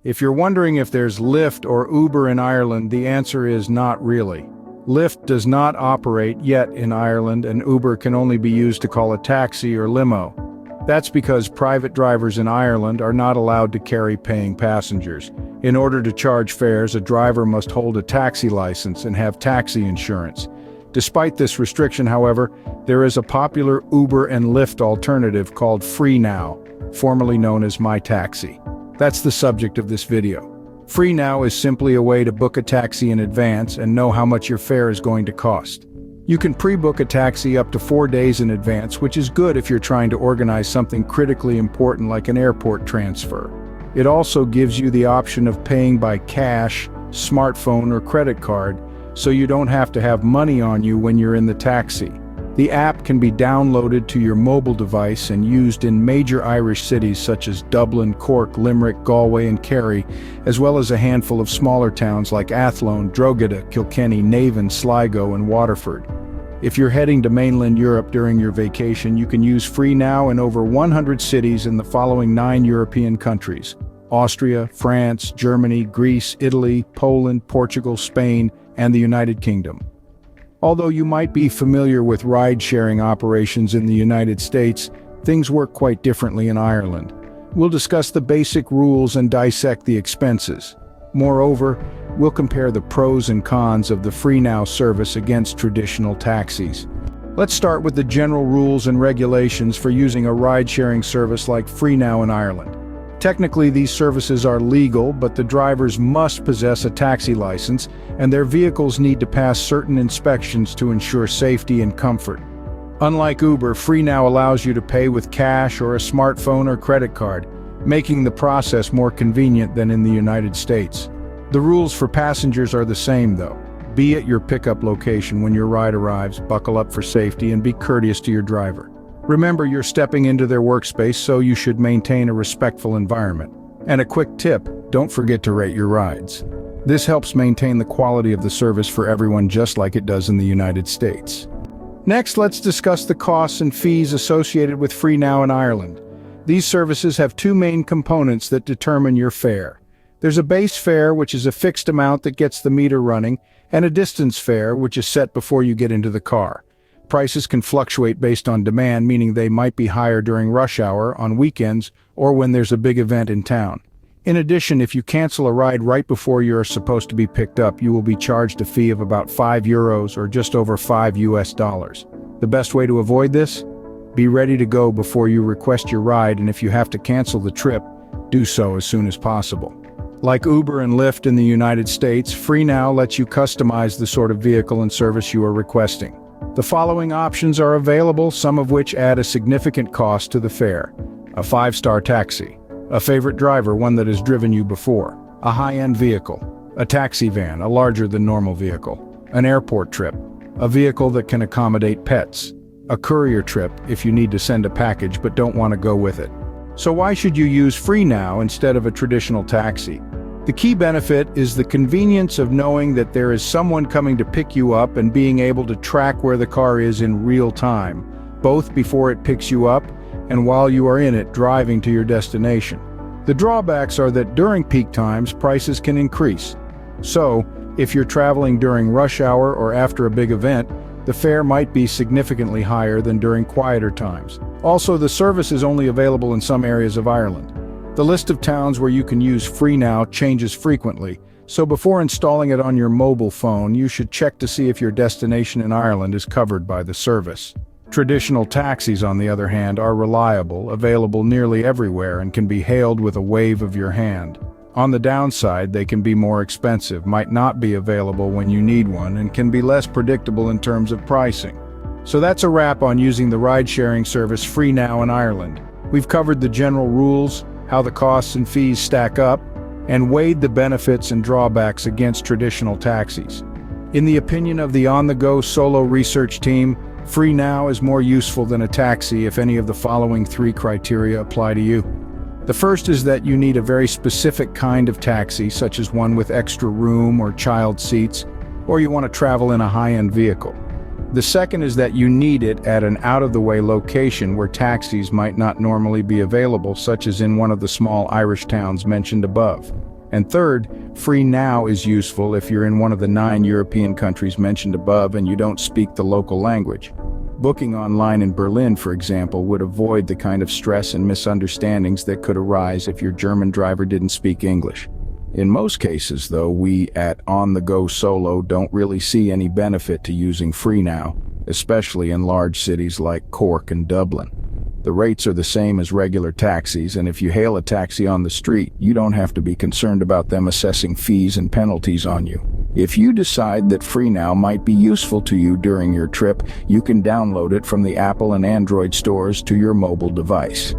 If you're wondering if there's Lyft or Uber in Ireland, the answer is not really. Lyft does not operate yet in Ireland, and Uber can only be used to call a taxi or limo. That's because private drivers in Ireland are not allowed to carry paying passengers. In order to charge fares, a driver must hold a taxi license and have taxi insurance. Despite this restriction, however, there is a popular Uber and Lyft alternative called FreeNow, formerly known as My Taxi. That's the subject of this video. FreeNow is simply a way to book a taxi in advance and know how much your fare is going to cost. You can pre-book a taxi up to 4 days in advance, which is good if you're trying to organize something critically important like an airport transfer. It also gives you the option of paying by cash, smartphone, or credit card, so you don't have to have money on you when you're in the taxi. The app can be downloaded to your mobile device and used in major Irish cities such as Dublin, Cork, Limerick, Galway, and Kerry, as well as a handful of smaller towns like Athlone, Drogheda, Kilkenny, Navan, Sligo, and Waterford. If you're heading to mainland Europe during your vacation, you can use FreeNow in over 100 cities in the following 9 European countries: Austria, France, Germany, Greece, Italy, Poland, Portugal, Spain, and the United Kingdom. Although you might be familiar with ride-sharing operations in the United States, things work quite differently in Ireland. We'll discuss the basic rules and dissect the expenses. Moreover, we'll compare the pros and cons of the FreeNow service against traditional taxis. Let's start with the general rules and regulations for using a ride-sharing service like FreeNow in Ireland. Technically, these services are legal, but the drivers must possess a taxi license, and their vehicles need to pass certain inspections to ensure safety and comfort. Unlike Uber, FreeNow allows you to pay with cash or a smartphone or credit card, making the process more convenient than in the United States. The rules for passengers are the same, though. Be at your pickup location when your ride arrives, buckle up for safety, and be courteous to your driver. Remember, you're stepping into their workspace, so you should maintain a respectful environment. And a quick tip, don't forget to rate your rides. This helps maintain the quality of the service for everyone, just like it does in the United States. Next, let's discuss the costs and fees associated with FreeNow in Ireland. These services have 2 main components that determine your fare. There's a base fare, which is a fixed amount that gets the meter running, and a distance fare, which is set before you get into the car. Prices can fluctuate based on demand, meaning they might be higher during rush hour, on weekends, or when there's a big event in town. In addition, if you cancel a ride right before you're supposed to be picked up, you will be charged a fee of about €5 or just over $5. The best way to avoid this? Be ready to go before you request your ride, and if you have to cancel the trip, do so as soon as possible. Like Uber and Lyft in the United States, FreeNow lets you customize the sort of vehicle and service you are requesting. The following options are available, some of which add a significant cost to the fare. A 5-star taxi, a favorite driver, one that has driven you before, a high-end vehicle, a taxi van, a larger than normal vehicle, an airport trip, a vehicle that can accommodate pets, a courier trip if you need to send a package but don't want to go with it. So why should you use FreeNow instead of a traditional taxi? The key benefit is the convenience of knowing that there is someone coming to pick you up and being able to track where the car is in real time, both before it picks you up and while you are in it driving to your destination. The drawbacks are that during peak times, prices can increase. So, if you're traveling during rush hour or after a big event, the fare might be significantly higher than during quieter times. Also, the service is only available in some areas of Ireland. The list of towns where you can use FreeNow changes frequently, so before installing it on your mobile phone, you should check to see if your destination in Ireland is covered by the service. Traditional taxis, on the other hand, are reliable, available nearly everywhere, and can be hailed with a wave of your hand. On the downside, they can be more expensive, might not be available when you need one, and can be less predictable in terms of pricing. So that's a wrap on using the ride-sharing service FreeNow in Ireland. We've covered the general rules, how the costs and fees stack up, and weighed the benefits and drawbacks against traditional taxis. In the opinion of the on-the-go solo research team, FreeNow is more useful than a taxi if any of the following 3 criteria apply to you. The first is that you need a very specific kind of taxi, such as one with extra room or child seats, or you want to travel in a high-end vehicle. The second is that you need it at an out-of-the-way location where taxis might not normally be available, such as in one of the small Irish towns mentioned above. And third, free now is useful if you're in one of the 9 European countries mentioned above and you don't speak the local language. Booking online in Berlin, for example, would avoid the kind of stress and misunderstandings that could arise if your German driver didn't speak English. In most cases, though, we at On The Go Solo don't really see any benefit to using free now, especially in large cities like Cork and Dublin. The rates are the same as regular taxis, and if you hail a taxi on the street, you don't have to be concerned about them assessing fees and penalties on you. If you decide that free now might be useful to you during your trip, you can download it from the Apple and Android stores to your mobile device.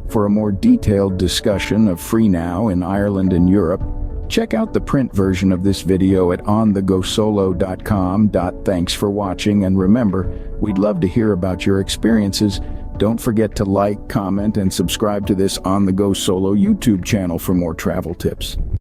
For a more detailed discussion of free now in Ireland and Europe, check out the print version of this video at onthegosolo.com. Thanks for watching, and remember, we'd love to hear about your experiences. Don't forget to like, comment, and subscribe to this On The Go Solo YouTube channel for more travel tips.